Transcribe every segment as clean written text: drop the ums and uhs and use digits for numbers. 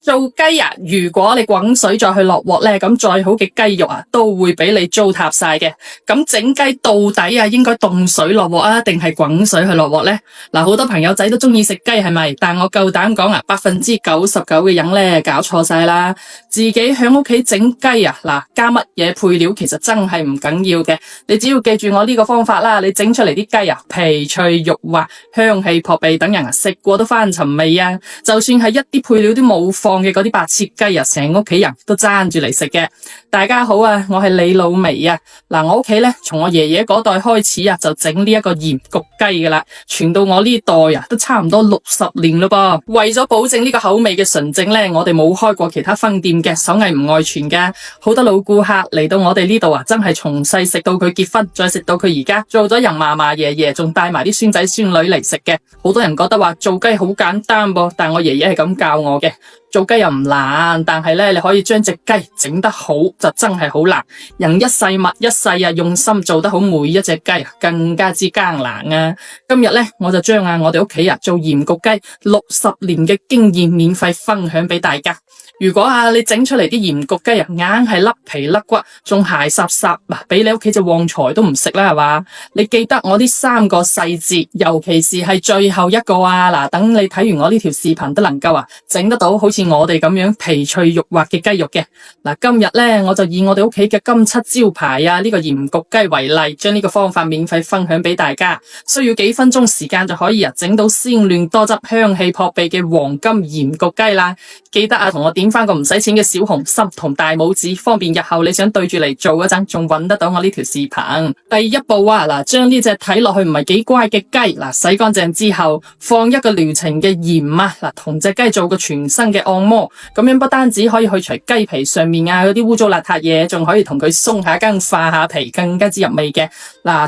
做雞啊，如果你滾水再去落鑊咧，咁再好嘅雞肉啊，都會俾你糟蹋晒嘅。咁整雞到底啊，應該凍水落鑊啊，定係滾水去落鑊咧？嗱，好多朋友仔都中意食雞係咪？但我夠膽講啊，99%嘅人咧搞錯晒啦。自己響屋企整雞啊，嗱，加乜嘢配料其實真係唔緊要嘅。你只要記住我呢個方法啦，你整出嚟啲雞啊，皮脆肉滑，香氣撲鼻，等人啊食過都翻尋味啊。就算係一啲配料都冇放嘅嗰啲白切雞啊，成屋企人都爭住嚟食嘅。大家好啊，我係李老眉啊。嗱，我屋企咧從我爺爺嗰代開始啊，就整呢一個鹽焗雞噶啦，傳到我呢代啊，都差唔多60年咯噃。為咗保證呢個口味嘅純正咧，我哋冇開過其他分店嘅，手藝唔外傳嘅。好多老顧客嚟到我哋呢度啊，真係從細食到佢結婚，再食到佢而家做咗人嫲嫲爺爺，仲帶埋啲孫仔孫女嚟食嘅。好多人覺得話做雞好簡單噃，但我爺爺係咁教我嘅。做雞又唔難，但係咧你可以將隻雞整得好就真係好難。人一世物一世啊，用心做得好每一隻雞更加之艱難啊。今日咧我就將我哋屋企做鹽焗雞60年嘅經驗免費分享俾大家。如果你整出嚟啲鹽焗雞硬係甩皮甩骨，仲鞋濕濕，俾你屋企隻旺財都唔食啦係嘛？你記得我呢3個細節，尤其是係最後一個嗱，等你睇完我呢條視頻都能夠整得到好似我哋咁樣皮脆肉滑嘅雞肉嘅。嗱，今日咧我就以我哋屋企嘅金漆招牌呢個鹽焗雞為例，將呢個方法免費分享俾大家。需要幾分鐘時間就可以整到鮮嫩多汁、香氣撲鼻嘅黃金鹽焗雞啦。記得同我點翻個唔使錢嘅小紅心同大拇指，方便日後你想對住嚟做嗰陣，仲揾得到我呢條視頻。第一步將呢隻睇落去唔係幾乖嘅雞洗乾淨之後，放一個療程嘅鹽同隻雞做個全身嘅按摩，咁樣不單止可以去除雞皮上面嗰啲污糟邋遢嘢，仲可以同佢鬆下筋、化下皮，更加之入味嘅。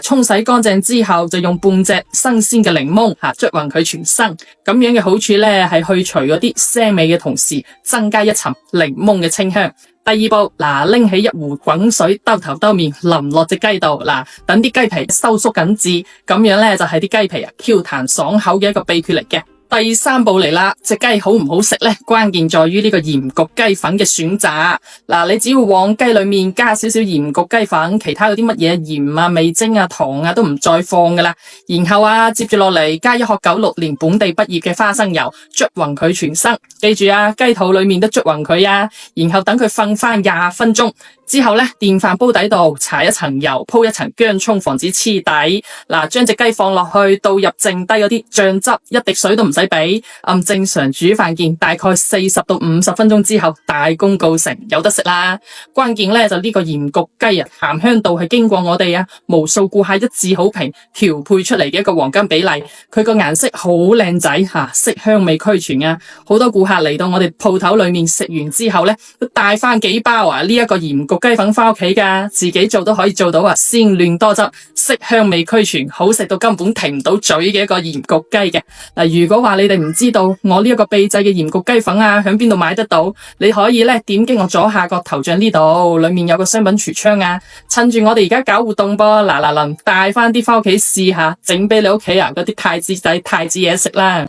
沖洗乾淨之後，就用半隻新鮮嘅檸檬捽勻佢全身，咁樣嘅好處咧係去除嗰啲腥味嘅同時，增加一層檸檬嘅清香。第二步，拎起一壺滾水，兜頭兜面淋落隻雞度，等啲雞皮收縮緊致，咁樣咧就係啲雞皮Q 彈爽口嘅一個秘訣嚟嘅。第3步嚟啦，隻雞好唔好食呢？關鍵在於呢個鹽焗雞粉嘅選擇。你只要往雞裏面加少少鹽焗雞粉，其他嗰啲乜嘢鹽味精糖都唔再放噶啦。然後接住落嚟加一殼96年本地畢業嘅花生油，捽勻佢全身。記住雞肚裏面都捽勻佢然後等佢瞓翻20分鐘。之後咧，電飯煲底度搽一層油，鋪一層薑蔥，防止黐底。將隻雞放落去，倒入剩低嗰啲醬汁，一滴水都唔使俾。按正常煮飯鍵，大概40到50分鐘之後，大功告成，有得食啦。關鍵咧就呢個鹽焗雞鹹香度係經過我哋無數顧客一致好評調配出嚟嘅一個黃金比例。佢個顏色好靚仔色香味俱全好多顧客嚟到我哋鋪頭裏面食完之後咧，都帶翻幾包呢一個鹽焗雞粉翻屋企噶，自己做都可以做到鮮嫩多汁、色香味俱全，好食到根本停唔到嘴嘅一個鹽焗雞嘅。如果話你哋唔知道我呢一個秘製嘅鹽焗雞粉響邊度買得到，你可以咧點擊我左下角頭像呢度，裏面有個商品櫥窗趁住我哋而家搞活動噃，帶翻啲翻屋企試下，整俾你屋企嗰啲太子仔太子嘢食啦。